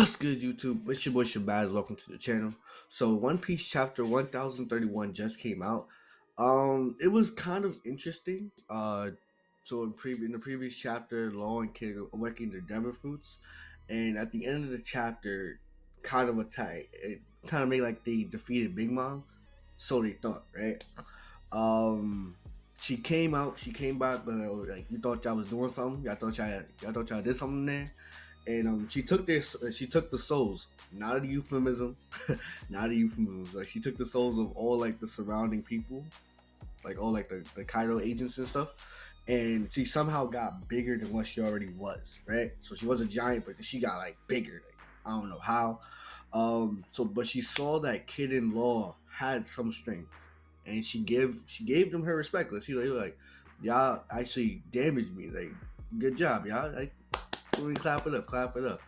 What's good, YouTube? It's your boy Shabazz. Welcome to the channel. So, One Piece chapter 1031 just came out. It was kind of interesting. So in the previous chapter, Law and Kid awakened their devil fruits, and at the end of the chapter, kind of it kind of made like they defeated Big Mom. So they thought, right? Um, she came out. She came back, but like you thought y'all was doing something. Y'all thought y'all did something there, and she took this. She took the souls, not a euphemism, not a euphemism. Like she took the souls of all like the surrounding people, like all like the Cairo agents and stuff. And she somehow got bigger than what she already was, right? So she was a giant, but she got like bigger. Like, I don't know how. But she saw that Kid in Law had some strength, and she gave them her respect. Like, she like, y'all actually damaged me. Like, good job, y'all. Like, really clap it up, clap it up.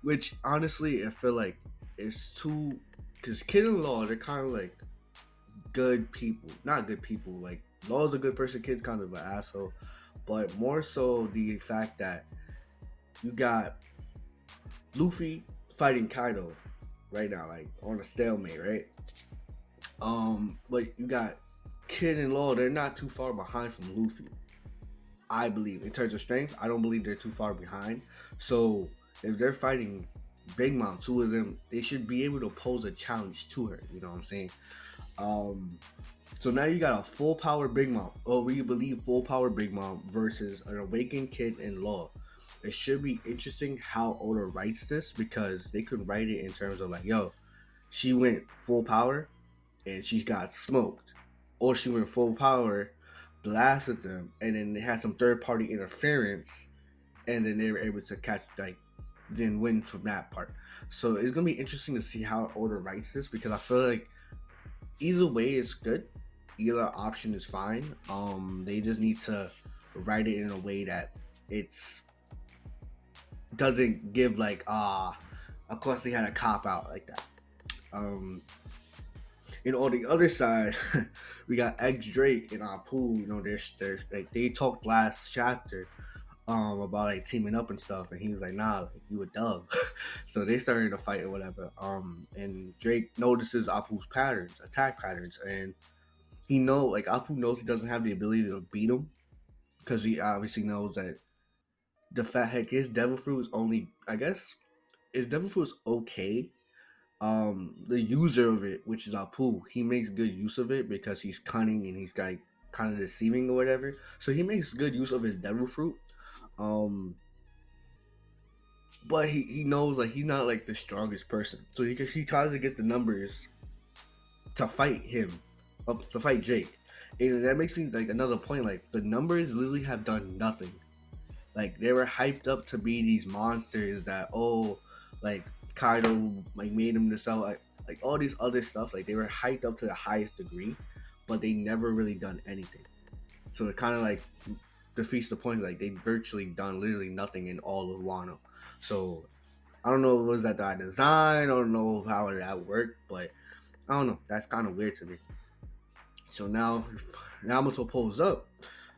Which honestly, I feel like it's too, because Kid and Law, they're kind of like good people, not good people. Like Law's a good person, Kid's kind of an asshole, but more so the fact that you got Luffy fighting Kaido right now, like on a stalemate, right? But you got Kid and Law, they're not too far behind from Luffy. I believe in terms of strength, I don't believe they're too far behind. So if they're fighting Big Mom, two of them, they should be able to pose a challenge to her. You know what I'm saying? Um, so now you got a full power Big Mom, or we believe full power Big Mom versus an awakened Kid in Law. It should be interesting how Oda writes this because they could write it in terms of like, yo, she went full power and she got smoked, or she went full power, blasted them, and then they had some third party interference, and then they were able to catch like then win from that part. So it's gonna be interesting to see how Oda writes this because I feel like either way is good, either option is fine. They just need to write it in a way that it's doesn't give like of course they had a cop out like that. Um, and on the other side, we got X Drake and Apu. You know, they're like they talked last chapter about like teaming up and stuff, and he was like, "Nah, like, you a dub." So they started to fight or whatever. And Drake notices Apu's patterns, attack patterns, and he like Apu knows he doesn't have the ability to beat him because he obviously knows that the fat heck his devil fruit is only, I guess, his devil fruit is okay. The user of it, which is Apu, he makes good use of it because he's cunning and he's like kind of deceiving or whatever. So he makes good use of his devil fruit. Um, but he knows like he's not like the strongest person, so he tries to get the numbers to fight him, to fight Jake, and that makes me like another point. Like the numbers literally have done nothing. Like they were hyped up to be these monsters that like Kaido like made him to sell like all these other stuff. Like they were hyped up to the highest degree, but they never really done anything. So it kind of like defeats the point. Like they virtually done literally nothing in all of Wano. So I don't know if it was that by design. I don't know how that worked, but I don't know. That's kind of weird to me. So now Yamato pulls up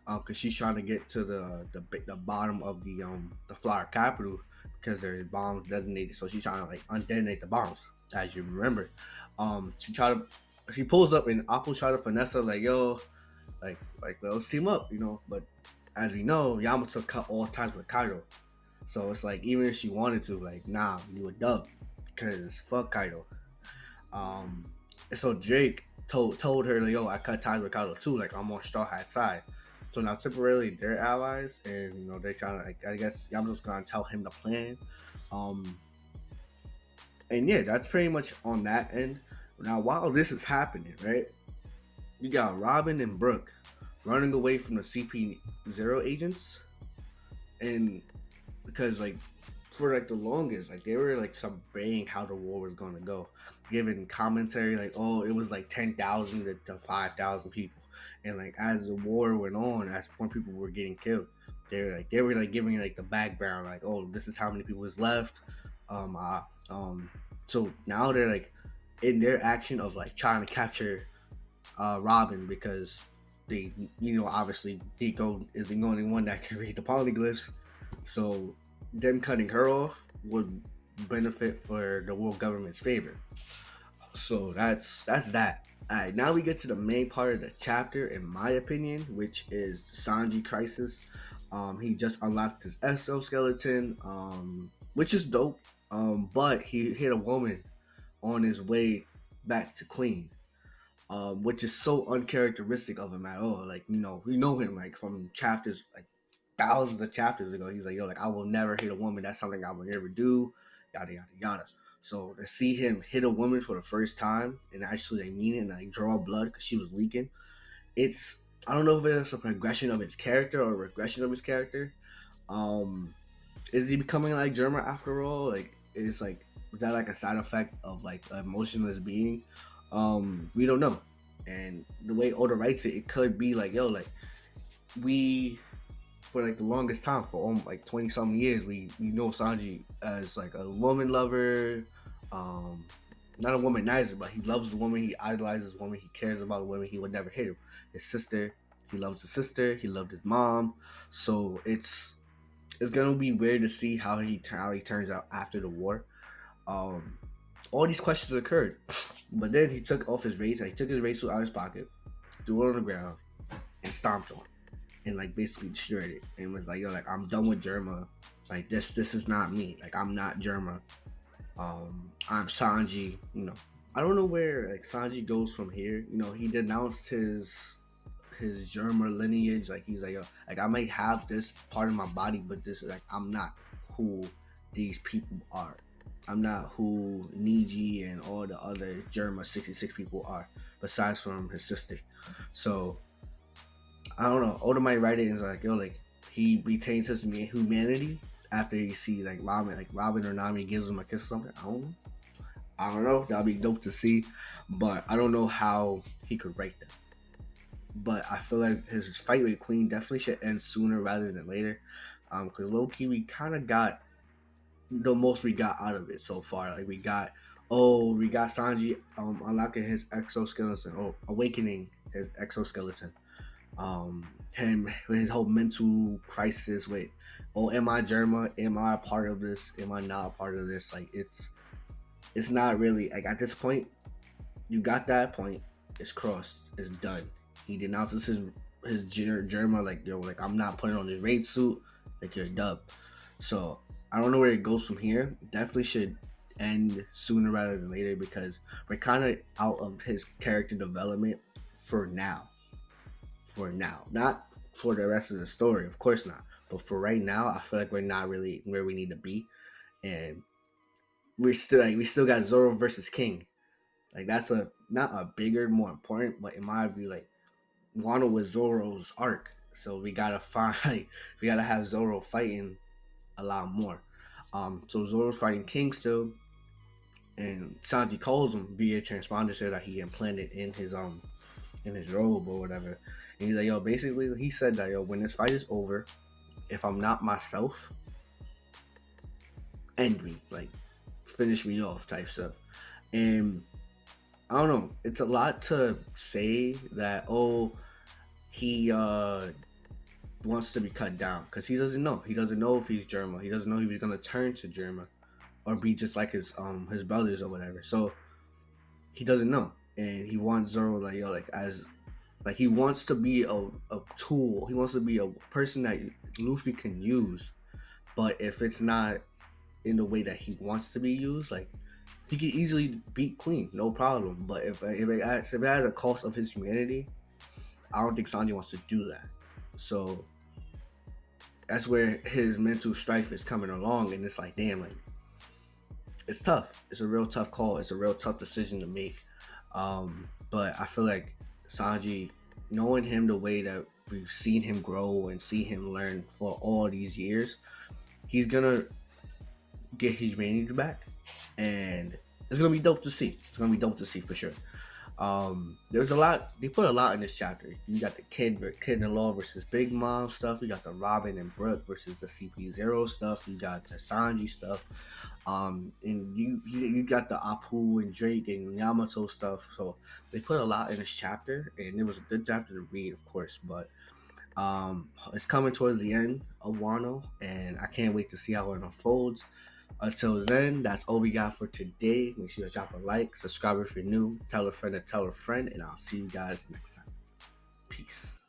because she's trying to get to the bottom of the flower capital because there's bombs detonated. So she's trying to like undetonate the bombs, as you remember. She pulls up and Apple try to finesse her like, yo, like let's team up, you know. But as we know, Yamato cut all ties with Kaido. So it's like even if she wanted to, like, nah, you a dub because fuck Kaido. Um, so Jake told her like, yo, I cut ties with Kaido too. Like I'm on Straw Hat's side. So now temporarily they're allies, and you know they're trying to. Like, I guess Yamato's gonna tell him the plan. Um, and yeah, that's pretty much on that end. Now while this is happening, right, you got Robin and Brooke running away from the CP0 agents, and because like for like the longest, like they were like surveying how the war was gonna go, giving commentary like, oh, it was like 10,000 to 5,000 people, and like as the war went on, as more people were getting killed, they were like giving like the background, like, oh, this is how many people is left. Um, uh, um, so now they're like in their action of like trying to capture Robin because they, you know, obviously Nico is the only one that can read the polyglyphs. So them cutting her off, would benefit for the world government's favor. So that's that. All right, now we get to the main part of the chapter, in my opinion, which is the Sanji crisis. He just unlocked his exoskeleton, which is dope. But he hit a woman on his way back to Queen, which is so uncharacteristic of him at all. Like, we know him like from chapters, like thousands of chapters ago. He's like, yo, like, I will never hit a woman. That's something I would never do. Yada yada yada. So to see him hit a woman for the first time and actually like mean it and like draw blood because she was leaking, it's, I don't know if it's a progression of his character or a regression of his character. Um, is he becoming like Germa after all? Like, is like, is that like a side effect of like an emotionless being? We don't know. And the way Oda writes it, it could be like, yo, like, we, for like the longest time, for like 20 something years, we know Sanji as like a woman lover, um, not a womanizer, but he loves the woman, he idolizes the woman, he cares about the woman, he would never hit her. His sister, he loves his sister, he loved his mom, so it's gonna be weird to see how he turns out after the war. Um, all these questions occurred, but then he took off his race. He took his race suit out of his pocket, threw it on the ground, and stomped on it, and like basically destroyed it, and was like, "Yo, like, I'm done with Germa. Like, this is not me. Like, I'm not Germa. I'm Sanji. I don't know where like Sanji goes from here. He denounced his Germa lineage. Like, he's like, yo, like, I might have this part of my body, but this is like, I'm not who these people are. I'm not who Niji and all the other Germa 66 people are, besides from his sister. So I don't know. Oda might write it and like, yo, like, he retains his humanity after he sees like Robin or Nami gives him a kiss or something. I don't know. That'd be dope to see, but I don't know how he could write that. But I feel like his fight with Queen definitely should end sooner rather than later. Because low key, we kind of got the most we got out of it so far. Like, we got Sanji unlocking his exoskeleton, or awakening his exoskeleton. Him with his whole mental crisis with, oh, am I Germa? Am I a part of this? Am I not a part of this? Like, it's not really like, at this point, you got that point, it's crossed, it's done. He denounces his Germa, like, yo, like, I'm not putting on this raid suit, like, you're dub. So I don't know where it goes from here. Definitely should end sooner rather than later, because we're kind of out of his character development for now. For now, not for the rest of the story, of course not. But for right now, I feel like we're not really where we need to be, and we still got Zoro versus King. Like, that's a not a bigger, more important, but in my view, like, Wano was Zoro's arc, so we gotta find we gotta have Zoro fighting a lot more. So Zoro's fighting King still, and Sanji calls him via transponder, so that he implanted in his robe or whatever. And he's like, yo, basically, he said that, yo, when this fight is over, if I'm not myself, end me, like, finish me off, type stuff. And I don't know, it's a lot to say that, oh, he wants to be cut down, because he doesn't know. He doesn't know if he's Germa. He doesn't know if he's gonna turn to Germa or be just like his brothers or whatever. So he doesn't know, and he wants Zoro, like, yo, like, as like, he wants to be a tool. He wants to be a person that Luffy can use. But if it's not in the way that he wants to be used, like, he could easily beat Queen, no problem. But if it has a cost of his humanity, I don't think Sanji wants to do that. So that's where his mental strife is coming along, and it's like, damn, like, it's tough. It's a real tough call. It's a real tough decision to make. But I feel like Sanji, knowing him the way that we've seen him grow and see him learn for all these years, he's gonna get his humanity back, and it's gonna be dope to see. It's gonna be dope to see for sure. There's a lot. They put a lot in this chapter. You got the kid-in-law versus Big Mom stuff. You got the Robin and Brooke versus the CP0 stuff. You got the Sanji stuff. And you got the Apu and Drake and Yamato stuff. So they put a lot in this chapter, and it was a good chapter to read, of course. But it's coming towards the end of Wano, and I can't wait to see how it unfolds. Until then, that's all we got for today. Make sure you drop a like, subscribe if you're new, tell a friend to tell a friend, and I'll see you guys next time. Peace.